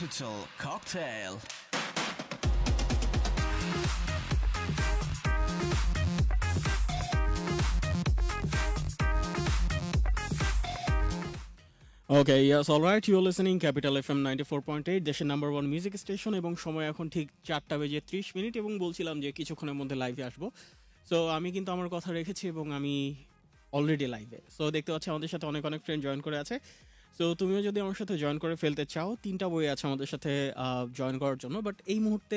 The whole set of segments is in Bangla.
Capital Cocktail. Okay, yes, all right. You're listening Capital FM 94.8, দেশের নাম্বার 1 মিউজিক স্টেশন, এবং সময় এখন ঠিক 4:30 এবং বলছিলাম যে কিছুক্ষণের মধ্যে লাইভে আসবো। সো আমি কিন্তু আমার কথা রেখেছি এবং আমি অলরেডি লাইভে। সো দেখতে পাচ্ছি আমাদের সাথে অনেক ফ্রেন্ড জয়েন করে আছে। সো তুমিও যদি আমার সাথে জয়েন করে ফেলতে চাও, 3টা বই আছে আমাদের সাথে জয়েন করার জন্য। বাট এই মুহূর্তে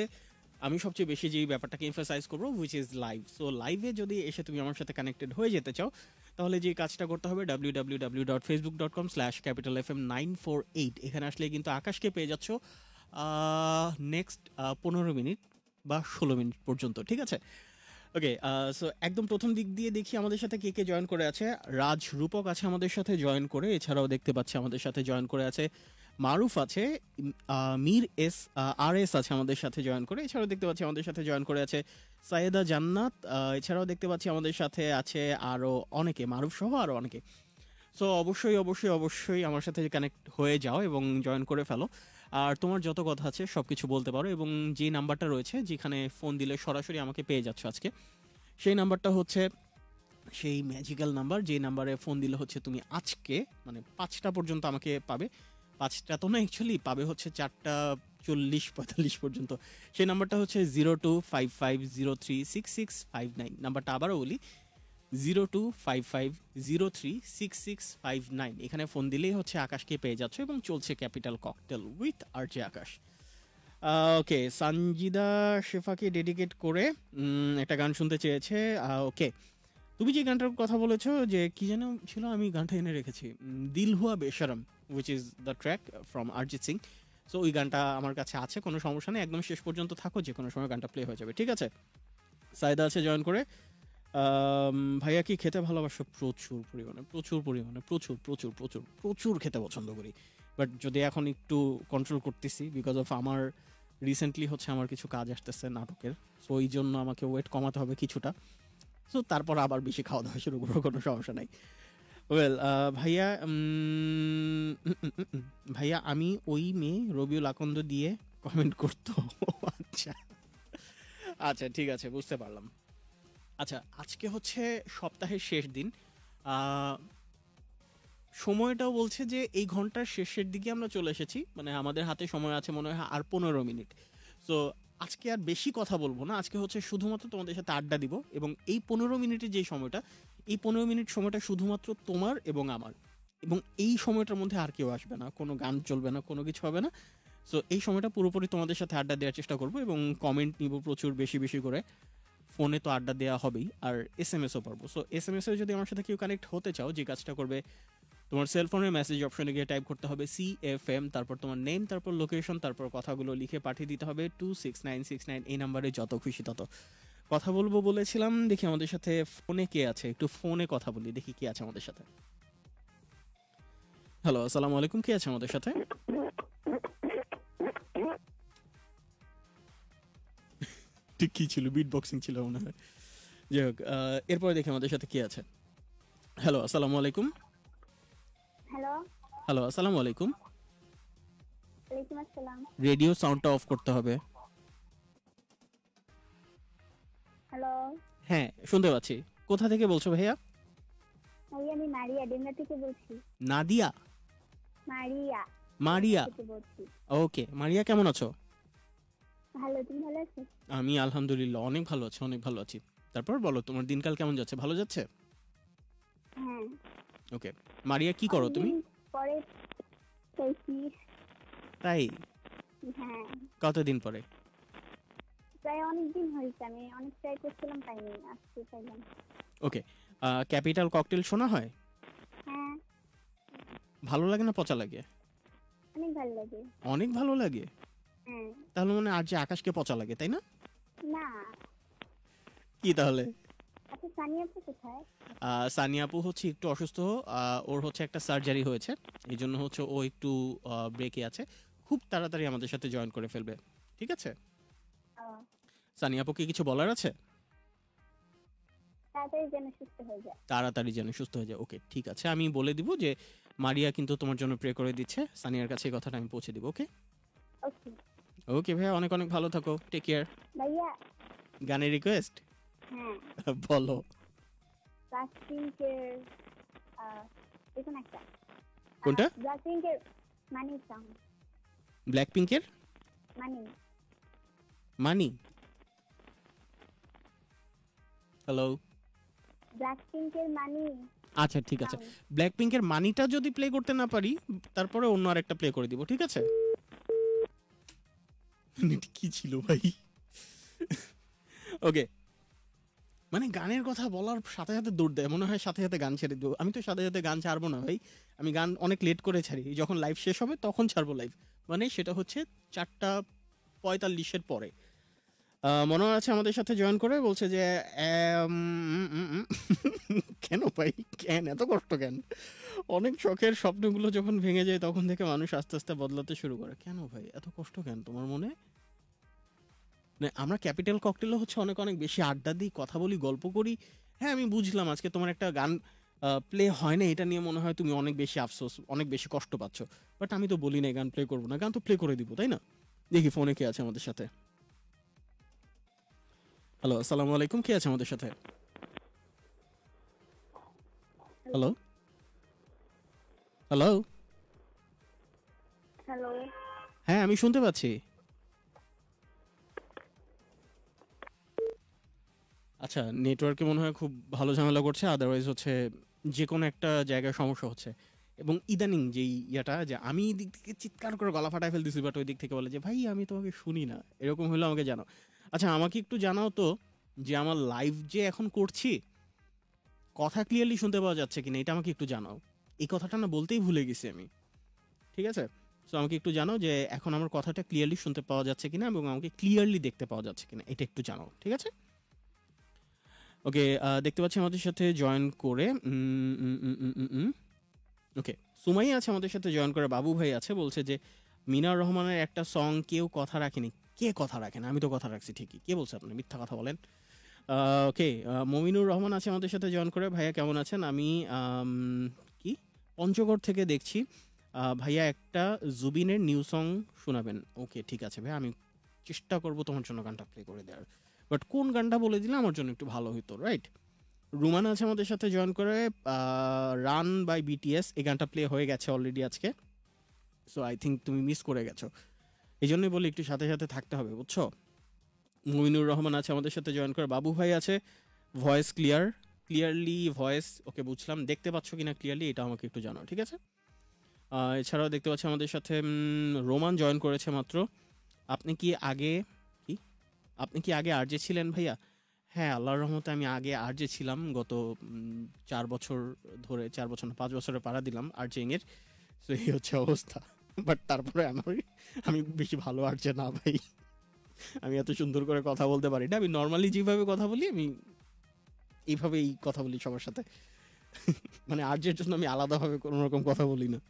আমি সবচেয়ে বেশি যেই ব্যাপারটাকে এমফাসাইজ করবো, হুইচ ইজ লাইভ। সো লাইভে যদি এসে তুমি আমার সাথে কানেক্টেড হয়ে যেতে চাও, তাহলে যে কাজটা করতে হবে www.facebook.com/capitalfm948 এখানে আসলে কিন্তু আকাশকে পেয়ে যাচ্ছ নেক্সট 15 মিনিট বা 16 মিনিট পর্যন্ত, ঠিক আছে? ওকে, সো একদম প্রথম দিক দিয়ে দেখি আমাদের সাথে কে কে জয়েন করে আছে। রাজ রূপক আছে আমাদের সাথে জয়েন করে, এছাড়াও দেখতে পাচ্ছি আমাদের সাথে জয়েন করে আছে মারুফ আছে, মীর আর এস আছে আমাদের সাথে জয়েন করে, এছাড়াও দেখতে পাচ্ছি আমাদের সাথে জয়েন করে আছে সাইয়েদা জান্নাত, এছাড়াও দেখতে পাচ্ছি আমাদের সাথে আছে আরও অনেকে, মারুফ সহ আরও অনেকে। সো অবশ্যই আমার সাথে কানেক্ট হয়ে যাও এবং জয়েন করে ফেলো। আর তোমার যত কথা আছে সব কিছু বলতে পারো, এবং যে নাম্বারটা রয়েছে যেখানে ফোন দিলে সরাসরি আমাকে পেয়ে যাচ্ছ আজকে, সেই নাম্বারটা হচ্ছে সেই ম্যাজিক্যাল নাম্বার, যে নাম্বারে ফোন দিলে হচ্ছে তুমি আজকে মানে 5টা পর্যন্ত আমাকে পাবে। 5টা তো না, অ্যাকচুয়ালি পাবে হচ্ছে 4:40-45 পর্যন্ত। সেই নাম্বারটা হচ্ছে 0255036659। নাম্বারটা আবারও বলি, 0255036659। এখানে ফোন দিলেই হচ্ছে আকাশকে পেয়ে যাচ্ছ এবং চলছে capital cocktail with RJ Akash. Okay, Sanjida শেফাকে ডেডিকেট করে একটা গান শুনতে চেয়েছে। ওকে, তুমি যে গানটার কথা বলেছো যে কি যেন ছিল, আমি গানটা এনে রেখেছি, Dil Hua Besharam, which is the track from Arijit Singh. So ওই গানটা আমার কাছে আছে, কোনো সমস্যা নেই, একদম শেষ পর্যন্ত থাকো, যে কোনো সময় গানটা প্লে হয়ে যাবে, ঠিক আছে? সাইদা আছে জয়েন করে। ভাইয়া কি খেতে ভালোবাসো? প্রচুর পরিমাণে প্রচুর খেতে পছন্দ করি। বাট যদি এখন একটু কন্ট্রোল করতেছি, বিকজ অফ আমার রিসেন্টলি হচ্ছে আমার কিছু কাজ আসতেছে নাটকের, সো এই জন্য আমাকে ওয়েট কমাতে হবে কিছুটা। সো তারপর আবার বেশি খাওয়া দাওয়া শুরু করবো, কোনো সমস্যা নাই। ওয়েল, ভাইয়া আমি ওই মেয়ে রবিউল আকন্দ দিয়ে কমেন্ট করতো। আচ্ছা আচ্ছা, ঠিক আছে, বুঝতে পারলাম। আচ্ছা, আজকে হচ্ছে সপ্তাহের শেষ দিন, সময়টাও বলছে যে এই ঘন্টার শেষের দিকে আমরা চলে এসেছি, মানে আমাদের হাতে সময় আছে মনে হয় আর 15 মিনিট। সো আজকে আর বেশি কথা বলবো না, আজকে হচ্ছে শুধুমাত্র তোমাদের সাথে আড্ডা দিব, এবং এই 15 মিনিটের যে সময়টা, এই 15 মিনিট সময়টা শুধুমাত্র তোমার এবং আমার, এবং এই সময়টার মধ্যে আর কেউ আসবে না, কোনো গান চলবে না, কোনো কিছু হবে না। সো এই সময়টা পুরোপুরি তোমাদের সাথে আড্ডা দেওয়ার চেষ্টা করবো, এবং কমেন্ট নিব প্রচুর বেশি করে। ফোনে তো আড্ডা দেওয়া হবেই, আর SMS-ও পারবো। সো SMS-এ যদি আমার সাথে কেউ কানেক্ট হতে চাও, যে কাজটা করবে, তোমার সেলফোনের মেসেজ অপশনে গিয়ে টাইপ করতে হবে CFM, তারপর তোমার নেম, তারপর লোকেশন, তারপর কথাগুলো লিখে পাঠিয়ে দিতে হবে 26969। এই নাম্বারে যত খুশি তত কথা বলবো বলেছিলাম। দেখি আমাদের সাথে ফোনে কে আছে, একটু ফোনে কথা বলি, দেখি কে আছে আমাদের সাথে। হ্যালো, আসসালামু আলাইকুম, কে আছে আমাদের সাথে? ঠিক কি ছিল, বিট বক্সিং ছিল মনে হয়। যাই হোক, এরপরে দেখি আমাদের সাথে কে আছে। হ্যালো, আসসালামু আলাইকুম। হ্যালো, আসসালামু আলাইকুম। ওয়ালাইকুম আসসালাম। রেডিও সাউন্ডটা অফ করতে হবে। হ্যালো, হ্যাঁ, শুনতে পাচ্ছি। কোথা থেকে বলছো ভাইয়া? আমি মারিয়া ডেমরা থেকে বলছি। নাদিয়া? মারিয়া থেকে বলছি। ওকে, মারিয়া কেমন আছো? ভালো, তুমি ভালো আছো? আমি আলহামদুলিল্লাহ অনেক ভালো আছি। তারপর বলো, তোমার দিনকাল কেমন যাচ্ছে? ভালো যাচ্ছে? হ্যাঁ। ওকে, মারিয়া কি করো তুমি? পরে তাই? হ্যাঁ। কতদিন পরে? প্রায় অনেকদিন হয়েছে, আমি অনেক ট্রাই করছিলাম, পাইনি, আজকে পাইলাম। ওকে, ক্যাপিটাল ককটেল শোনা হয়? হ্যাঁ। ভালো লাগে না পচা লাগে? অনেক ভালো লাগে। অনেক ভালো লাগে? হ্যাঁ। তাহলে মানে আর যে আকাশকে পচা লাগে, তাই না? না। কি তাহলে? আচ্ছা, সানিয়া আপু কোথায়? সানিয়া আপু হচ্ছে একটু অসুস্থ, ওর হচ্ছে একটা সার্জারি হয়েছে, এই জন্য হচ্ছে ও একটু ব্রেকে আছে। খুব তাড়াতাড়ি আমাদের সাথে জয়েন করে ফেলবে, ঠিক আছে? সানিয়া আপুকে কিছু বলার আছে? তাড়াতাড়ি যেন সুস্থ হয়ে যায়। ওকে, ঠিক আছে, আমি বলে দিব যে মারিয়া কিন্তু তোমার জন্য প্রে করে দিচ্ছে, সানিয়ার কাছে এই কথাটা আমি পৌঁছে দিব। ওকে ওকে ওকে ভাইয়া, অনেক অনেক ভালো থাকো, টেক কেয়ার। ভাইয়া। গানের রিকোয়েস্ট হ্যাঁ, বলো। ব্ল্যাকপিঙ্কের দেখুন একটা কোনটা? ব্ল্যাকপিঙ্কের মানি সং। ব্ল্যাক পিঙ্কের মানি। মানি। হ্যালো। ব্ল্যাকপিঙ্কের মানি আচ্ছা ঠিক আছে, সং। ব্ল্যাক পিঙ্কের মানিটা যদি প্লে করতে না পারি তারপরে অন্য আরেকটা প্লে করে দিব, ঠিক আছে? এটা কি ছিল ভাই? ওকে, মানে গানের কথা বলার সাথে সাথে দৌড় দেয়, মনে হয় সাথে সাথে গান ছেড়ে দেবো। আমি তো সাথে সাথে গান ছাড়বো না ভাই, আমি গান অনেক লেট করে ছাড়ি, যখন লাইভ শেষ হবে তখন ছাড়বো লাইভ, মানে সেটা হচ্ছে 4:45 পরে। মনে আছে আমাদের সাথে জয়েন করে বলছে যে কেন ভাই, কেন এত কষ্ট কেন? অনেক শখের স্বপ্নগুলো যখন ভেঙে যায় তখন থেকে মানুষ আস্তে আস্তে বদলাতে শুরু করে, কেন ভাই এত কষ্ট কেন তোমার মনে? মানে আমরা ক্যাপিটাল ককটেলও হচ্ছে অনেক অনেক বেশি আড্ডা দিই, কথা বলি, গল্প করি। হ্যাঁ আমি বুঝলাম আজকে তোমার একটা গান প্লে হয় না, এটা নিয়ে মনে হয় তুমি অনেক বেশি আফসোস, অনেক বেশি কষ্ট পাচ্ছ, বাট আমি তো বলি না গান প্লে করবো না, গান তো প্লে করে দিব, তাই না? দেখি ফোনে কে আছে আমাদের সাথে। হ্যালো, আসসালামু আলাইকুম, কে আছে আমাদের সাথে? Hello hello. হ্যালো। হ্যাঁ আমি শুনতে পাচ্ছি। আচ্ছা, নেটওয়ার্কে মনে হয় খুব ভালো ঝামেলা করছে, আদারওয়াইজ হচ্ছে যে কোনো একটা জায়গায় সমস্যা হচ্ছে। এবং ইদানিং যেই ইয়াটা যে আমি এই দিক থেকে চিৎকার করে গলা ফাটায় ফেলতেছি, বাট ওই দিক থেকে বলে যে ভাই আমি তোমাকে শুনি না, এরকম হলে আমাকে জানাও। আচ্ছা আমাকে একটু জানাও তো যে আমার লাইভ যে এখন করছি কথা ক্লিয়ারলি শুনতে পাওয়া যাচ্ছে কিনা, এটা আমাকে একটু জানাও। এই কথাটা না বলতেই ভুলে গেছি আমি, ঠিক আছে? সো আমাকে একটু জানাও যে এখন আমার কথাটা ক্লিয়ারলি শুনতে পাওয়া যাচ্ছে কিনা এবং আমাকে ক্লিয়ারলি দেখতে পাওয়া যাচ্ছে কিনা, এটা একটু জানাও, ঠিক আছে? ওকে, দেখতে পাচ্ছি আমাদের সাথে জয়েন করে ওকে সুমাই আছে আমাদের সাথে জয়েন করে, বাবু ভাই আছে, বলছে যে মিনার রহমানের একটা সং কেউ কথা রাখেনি। কে কথা রাখেন? আমি তো কথা রাখছি ঠিকই, কে বলছে আপনি মিথ্যা কথা বলেন? ওকে, মমিনুর রহমান আছে আমাদের সাথে জয়েন করে, ভাইয়া কেমন আছেন? আমি কি পঞ্চগড় থেকে দেখছি, ভাইয়া একটা জুবিনের নিউ সং শোনাবেন। ওকে ঠিক আছে ভাই, আমি চেষ্টা করব তোমার জন্য গানটা প্লে করে দেওয়ার, বাট কোন গানটা বলে দিলে আমার জন্য একটু ভালো হতো, রাইট? রুমান আছে আমাদের সাথে জয়েন করে, রান বাই বিটিএস, এই গানটা প্লে হয়ে গেছে অলরেডি আজকে, সো আই থিঙ্ক তুমি মিস করে গেছো, এই জন্যই বলি একটু সাথে সাথে থাকতে হবে, বুঝছো? মুমিনুর রহমান আছে আমাদের সাথে জয়েন করে, বাবু ভাই আছে, ভয়েস ক্লিয়ারলি ভয়েস, ওকে বুঝলাম। দেখতে পাচ্ছ কিনা ক্লিয়ারলি এটা আমাকে একটু জানাও, ঠিক আছে? এছাড়াও দেখতে পাচ্ছি আমাদের সাথে রোমান জয়েন করেছে মাত্র। আপনি কি আগে কি আপনি কি আগে আরজে ছিলেন ভাইয়া? হ্যাঁ আল্লাহর রহমতে আমি আগে আরজে ছিলাম, গত 4 বছর ধরে, 4 বছর না 5 বছরে পাড়া দিলাম আরজেইং এর, তো এই হচ্ছে অবস্থা। বাট তারপরে আমি বেশি ভালো আরজে না ভাই, আমি এত সুন্দর করে কথা বলতে পারি না, আমি নর্মালি যেভাবে কথা বলি আমি এইভাবেই কথা বলি সবার সাথে। মানে আরজের জন্য আমি আলাদাভাবে কোনো রকম কথা বলি না।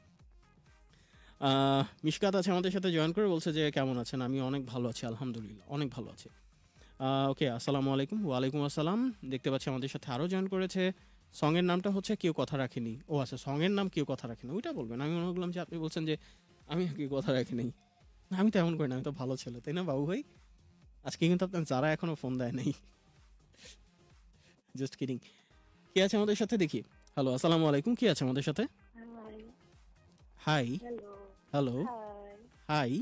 মিশকাত আছে আমাদের সাথে জয়েন করে, বলছে যে কেমন আছেন? আমি অনেক ভালো আছি আলহামদুলিল্লাহ, অনেক ভালো আছি। ওকে, আসসালামু আলাইকুম। ওয়ালাইকুম আসসালাম। দেখতে পাচ্ছি আমাদের সাথে আরও জয়েন করেছে, সঙের নামটা হচ্ছে কেউ কথা রাখেনি। ও আচ্ছা, সঙের নাম কেউ কথা রাখেনি, ওইটা বলবেন। আমি মনে করলাম যে আপনি বলছেন যে আমি কেউ কথা রাখিনি। আমি তো এমন করি না, আমি তো ভালো ছেলে, তাই না বাবু ভাই? আজকে কিন্তু আপনার যারা এখনো ফোন দেয় নাই, জাস্ট কিডিং। কে আছে আমাদের সাথে দেখি? হ্যালো, আসসালামু আলাইকুম, কে আছে আমাদের সাথে? Hi. Hi. Hello. Hello. Hi hi.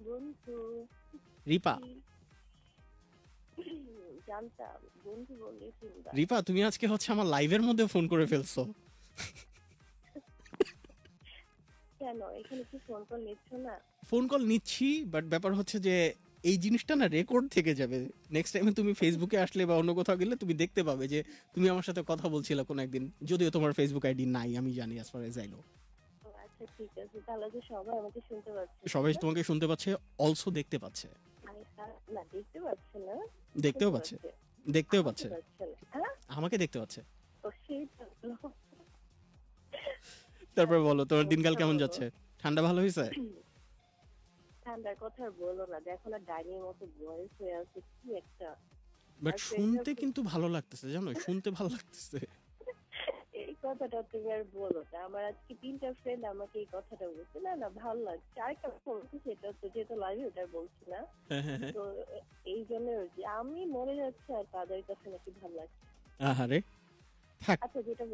বন্ধু। রিপা। জানতাম বন্ধু বললে চিন্তা। রিপা তুমি আজকে হচ্ছে আমার লাইভের মধ্যে ফোন করে ফেলছো। কেন এখানে কি ফোন কল নিচ্ছ না? ফোন কল নিচ্ছি, বাট ব্যাপার হচ্ছে যে এই জিনিসটা না রেকর্ড থেকে যাবে। নেক্সট টাইমে তুমি ফেসবুকে আসলে বা অন্য কোথাও গেলে তুমি দেখতে পাবে যে তুমি আমার সাথে কথা বলছিলে কোনো একদিন, যদিও তোমার ফেসবুক আইডি নাই আমি জানি, as far age I know. আচ্ছা ঠিক আছে, তাহলে তো সবাই আমাকে শুনতে পাচ্ছে। সবাই তোমাকে শুনতে পাচ্ছে, অলসো দেখতে পাচ্ছে। না দেখতে পাচ্ছে না, দেখতেও পাচ্ছে, দেখতেও পাচ্ছে, হ্যাঁ আমাকে দেখতে পাচ্ছে। ও সেই তো। তারপর বলো তোমার দিনকাল কেমন যাচ্ছে? ঠান্ডা ভালো হয়েছে? ঠান্ডার কথা আর বলো না, দেখো না ডাইনির মতো বয়স হয়ে আছে কি একটা। বাট শুনতে কিন্তু ভালো লাগতেছে, জানো, শুনতে ভালো লাগতেছে। এই কথাটা তুমি আর বলো না। আমার আজকে 3টা ফ্রেন্ড আমাকে এই কথাটা বলছে। না না ভালো লাগছে। আরেকটা বলছি সেটা হচ্ছে যেহেতু লাইভে ওটা বলছি না। হ্যাঁ হ্যাঁ হ্যাঁ। তো এই জন্য যে আমি মরে যাচ্ছি আর তাদের কাছে নাকি ভালো লাগছে। আহারে থাক। আচ্ছা যেটা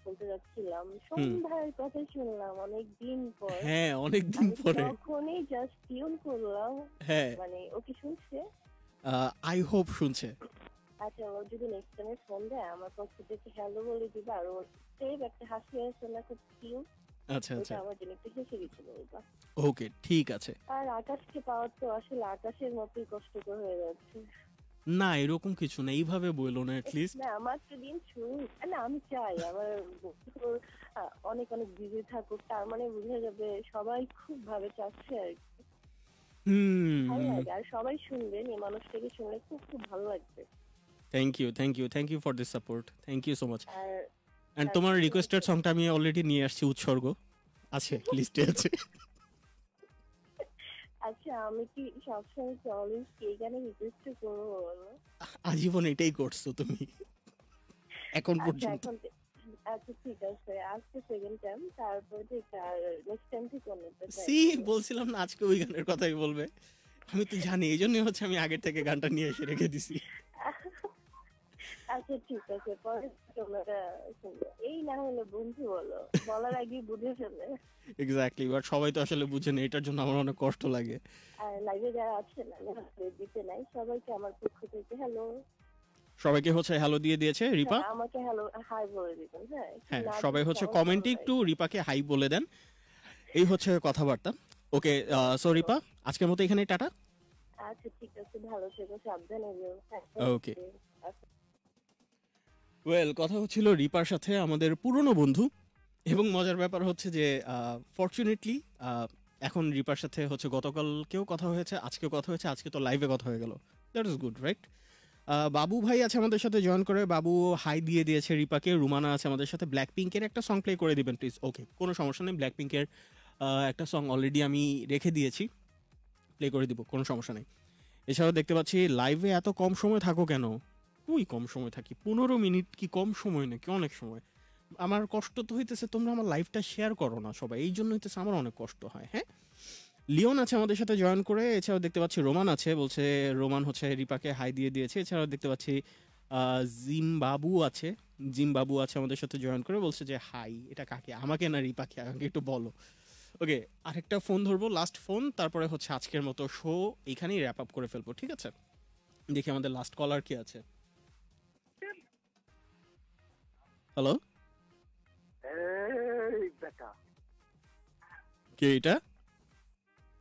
বলতে যাচ্ছিলাম, হুম। সন্ধ্যার কথা শুনলাম অনেক দিন পর। হ্যাঁ অনেকদিন আমি পরে। তখনই জাস্ট টিউন করলাম, হ্যাঁ মানে ও কি শুনছে? আই হোপ শুনছে। আচ্ছা ও যদি নেক্সট টাইমে ফোন দেয় আমার পক্ষ থেকে হ্যালো বলে দিবা, আর ওর সেভ একটা হাসি আছে না খুব কিউট, আচ্ছা ওটা আচ্ছা আমার জন্য একটু হেসে দিতে বলবা। ওকে ঠিক আছে। আর আকাশকে পাওয়ার তো আসলে আকাশের মতোই কষ্টকর হয়ে যাচ্ছে। না এরকম কিছু না, এইভাবে বললো না লিস্ট। না আমার তো দিন শুরু, না আমি চাই আমার বন্ধু অনেক অনেক বিজি থাকুক, তার মানে বোঝা যাবে সবাই খুব ভাবে চাচ্ছে আর কি। ভালো হুম। লাগে আর সবাই শুনবেন, এই মানুষটাকে শুনলে খুব খুব ভালো লাগবে। Thank you for this support, thank you so much. আর এন্ড তোমার রিকোয়েস্টেড সংটা আমি অলরেডি নিয়ে আসছি, উৎসর্গ আছে লিস্টে আছে। আচ্ছা আমি কি সবসময় অলওয়েজ কে গানে রিকোয়েস্ট করবো বলো? আজীবন এটাই করছো তুমি এখন আচ্ছা পর্যন্ত। এখন আচ্ছা ঠিক আছে, আজকে সেকেন্ড টাইম, তারপর থেকে আর নেক্সট টাইম থেকে অন্যটা ট্রাই সি করবো। বলছিলাম না আজকে ওই গানের কথাই বলবে, আমি তো জানি, এই জন্যই হচ্ছে আমি আগের থেকে গানটা নিয়ে এসে রেখে দিছি। আচ্ছা ঠিক আছে, পরে তোমরা শুনবো। এই না হলে বন্ধু বলো, বলার আগেই বুঝে ফেলে। এক্স্যাক্টলি, বাট সবাই তো আসলে বুঝে না, এটার জন্য আমার অনেক কষ্ট লাগে। আর লাইভে যারা আছেন আমি দিতে নাই, সবাইকে আমার পক্ষ থেকে হ্যালো। সবাইকে হচ্ছে হ্যালো দিয়ে দিয়েছে রিপা। হ্যাঁ আমাকে হ্যালো হাই বলে দিবেন। হ্যাঁ হ্যাঁ না সবাই দিলে হচ্ছে কেমন কমেন্টে কেমন একটু লাগে। রিপাকে হাই বলে দেন, এই হচ্ছে কথাবার্তা। ওকে সো রিপা আজকের মতো এখানে টাটা। আচ্ছা ঠিক আছে, ভালো থেকো, সাবধানে যেও। হ্যাঁ ওকে আচ্ছা। ওয়েল, কথা হচ্ছিল রিপার সাথে, আমাদের পুরনো বন্ধু। এবং মজার ব্যাপার হচ্ছে যে ফরচুনেটলি এখন রিপার সাথে হচ্ছে গতকালকেও কথা হয়েছে, আজকেও কথা হয়েছে, আজকে তো লাইভে কথা হয়ে গেল। That is good right. বাবু ভাই আছে আমাদের সাথে জয়েন করে, বাবু হাই দিয়ে দিয়েছে রিপাকে। রুমানা আছে আমাদের সাথে, ব্ল্যাক পিঙ্কের একটা সং প্লে করে দিবেন প্লিজ। ওকে কোনো সমস্যা নেই, ব্ল্যাক পিঙ্কের একটা সং অলরেডি আমি রেখে দিয়েছি, প্লে করে দিব, কোনো সমস্যা নেই। এছাড়াও দেখতে পাচ্ছি লাইভে এত কম সময় থাকো কেন? ওই কম সময় থাকি, 15 মিনিট কি কম সময় নাকি? অনেক সময়। আমার কষ্ট তো হইতেছে তোমরা আমার লাইভটা শেয়ার করো না সবাই, এই জন্য হইতেছে আমার অনেক কষ্ট হয়। হ্যাঁ, লিওন আছে আমাদের সাথে জয়েন করে। এছাড়াও দেখতে পাচ্ছি রোমান আছে, বলছে রোমান হচ্ছে রিপাকে হাই দিয়ে দিয়েছে। এছাড়াও দেখতে পাচ্ছি জিমবাবু আছে, জিমবাবু আছে আমাদের সাথে জয়েন করে, বলছে যে হাই। এটা কাকে, আমাকে না রিপাকে, আমাকে একটু বলো। ওকে আরেকটা ফোন ধরবো, লাস্ট ফোন, তারপরে হচ্ছে আজকের মতো শো এইখানেই র্যাপ আপ করে ফেলবো, ঠিক আছে? দেখি আমাদের লাস্ট কলার কি আছে। হ্যালো, এই বেটা, কে এটা?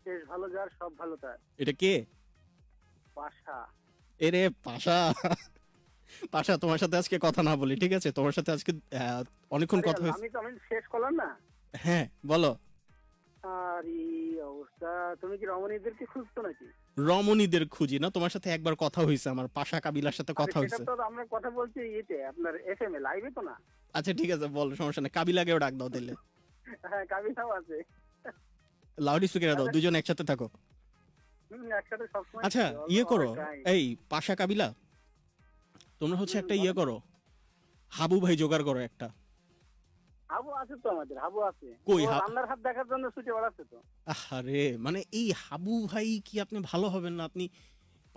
শেষ ভালো যার সব ভালো তার। এটা কে? পাশা। এরে পাশা। পাশা তোমার সাথে আজকে কথা না বলি, ঠিক আছে? তোমার সাথে আজকে অনেকক্ষণ আরে কথা হয়েছে। আমি শেষ করলাম না। হ্যাঁ বলো। আর এই অবস্থা, তুমি কি রমণীদেরকে খুঁজছো নাকি? রমণীদের খুঁজি না, তোমার সাথে একবার কথা হয়েছে আমার, পাশা কাবিলার সাথে আরে কথা সেটা হয়েছে। তো আমরা কথা বলছি ইয়েতে, আপনার এফএম এ, লাইভে তো না। আচ্ছা ঠিক আছে বল, সমস্যা নেই, কাবিলাকেও ডাক দাও দিলে। হ্যাঁ কাবিনাও আছে। লাউড স্পিকারে দাও, দুজন একসাথে থাকো। একসাথে সবসময়। আচ্ছা ইয়ে করো, এই পাশা কাবিলা তোমরা হচ্ছে একটা ইয়ে করো, হাবু ভাই জোগাড় করো একটা। হাবু আছে তো, আমাদের হাবু আছে। কই ও রান্নার হাত দেখার জন্য ছুটে বেড়াচ্ছে তো। আরে মানে এই হাবু ভাই কি আপনি ভালো হবেন না? আপনি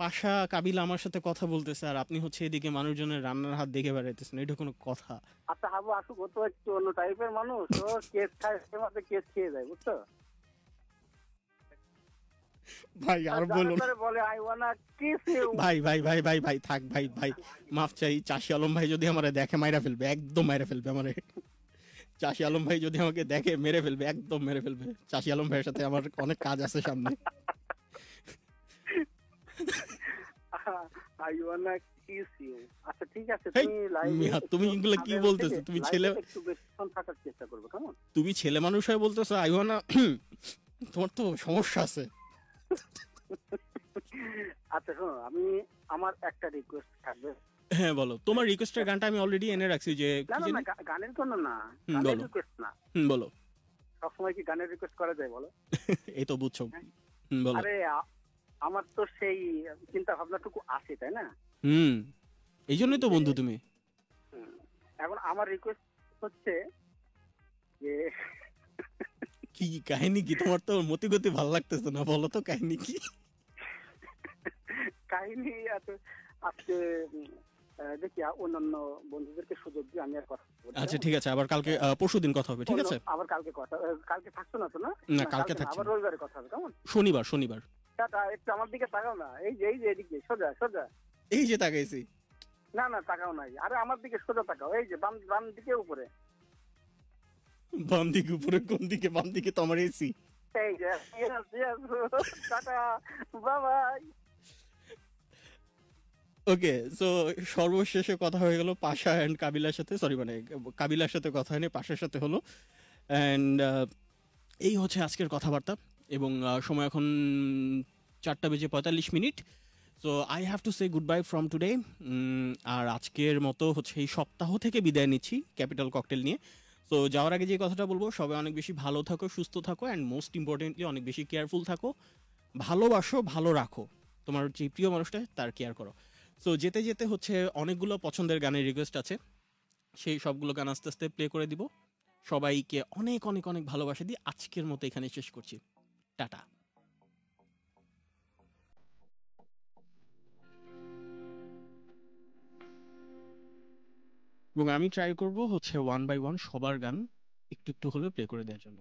পাশা কাবিলা আমার সাথে কথা বলতেছে আর আপনি হচ্ছে এদিকে মানুষজনের রান্নার হাত দেখে বেড়াইতেছেন, এটা কোনো কথা? আচ্ছা হাবু আসুক, ও তো একটু অন্য টাইপের মানুষ, ও কেস খায়, সে মাত্র কেস খেয়ে যায়, বুঝছো? ভাই আর বলুন বলে আই ওয়ানা কিস ইউ। ভাই ভাই ভাই ভাই ভাই থাক ভাই ভাই, মাফ চাই। চাষি আলম ভাই যদি আমারে দেখে মাইরা ফেলবে, একদম মাইরা ফেলবে আমারে। চাষি আলম ভাই যদি আমাকে দেখে মেরে ফেলবে, একদম মেরে ফেলবে। চাষি আলম ভাইয়ের সাথে আমার অনেক কাজ আছে সামনে। I wanna kiss you. আচ্ছা ঠিক আছে, হেই, তুমি লাইভে মিয়া, তুমি এগুলো কি বলতেছো? তুমি ছেলে, একটু বেশিক্ষণ থাকার চেষ্টা করবে, কেমন? তুমি ছেলে মানুষ হয়ে বলতেছো আইও না? তোমার তো সমস্যা আছে। আচ্ছা শোনো, আমার একটা রিকোয়েস্ট থাকবে। হ্যাঁ বলো, তোমার রিকোয়েস্টের গানটা আমি অলরেডি এনে রাখছি, যে না কি না না, জানি? গানের জন্য না, হুম, গানের বলো। রিকোয়েস্ট না। বলো। সবসময় কি গানের রিকোয়েস্ট করা যায় বলো? এই তো বুঝছো। বলো। আরে আমার তো সেই চিন্তা ভাবনাটুকু আছে, তাই না? হুম, এই জন্যই তো বন্ধু তুমি। এখন আমার রিকোয়েস্ট হচ্ছে যে কি কাহিনী কি? তোমার তো মতিগতি ভালো লাগতেছে না, বলো তো কাহিনী কি? কাহিনী আজকে দেখি অন্যান্য বন্ধুদেরকে সুযোগ দিয়ে আমি আর কথা বলবো। আচ্ছা ঠিক আছে, আবার কালকে পরশুদিন কথা হবে, ঠিক আছে? আবার কালকে কথা, কালকে থাকছো না তো? না না, কালকে থাকছি আবার না। রবিবারে কথা হবে, কেমন? শনিবার। টাটা, একটু আমার দিকে তাকাও না, এই যে এদিকে সোজা সোজা। এই যে তাকাইছি। না তাকাও নাই, আরে আমার দিকে সোজা তাকাও, এই যে বাম দিকে উপরে। বাম দিকে উপরে? কোন দিকে বাম দিকে? তো আমার এসি। এই যে টাটা, বাই। ওকে, সো সর্বশেষে কথা হয়ে গেল পাশা অ্যান্ড কাবিলার সাথে, সরি মানে কাবিলার সাথে কথা হয়নি, পাশার সাথে হলো। অ্যান্ড এই হচ্ছে আজকের কথাবার্তা। এবং সময় এখন 4:45। So I have to say goodbye from today. আর আজকের মতো হচ্ছে এই সপ্তাহ থেকে বিদায় নিচ্ছি ক্যাপিটাল ককটেল নিয়ে। সো যাওয়ার আগে যে কথাটা বলবো, সবাই অনেক বেশি ভালো থাকো, সুস্থ থাকো, অ্যান্ড মোস্ট ইম্পর্টেন্টলি অনেক বেশি কেয়ারফুল থাকো। ভালোবাসো, ভালো রাখো, তোমার যে প্রিয় মানুষটা তার কেয়ার করো। সো যেতে যেতে হচ্ছে অনেকগুলো পছন্দের গানের রিকোয়েস্ট আছে, সেই সবগুলো গান আস্তে আস্তে প্লে করে দিব। সবাইকে অনেক অনেক অনেক ভালোবাসা দিয়ে আজকের মতো এখানে শেষ করছি। টাটা। এবং আমি ট্রাই করব হচ্ছে ওয়ান বাই ওয়ান সবার গান একটু একটু হলেও প্লে করে দেওয়ার জন্য।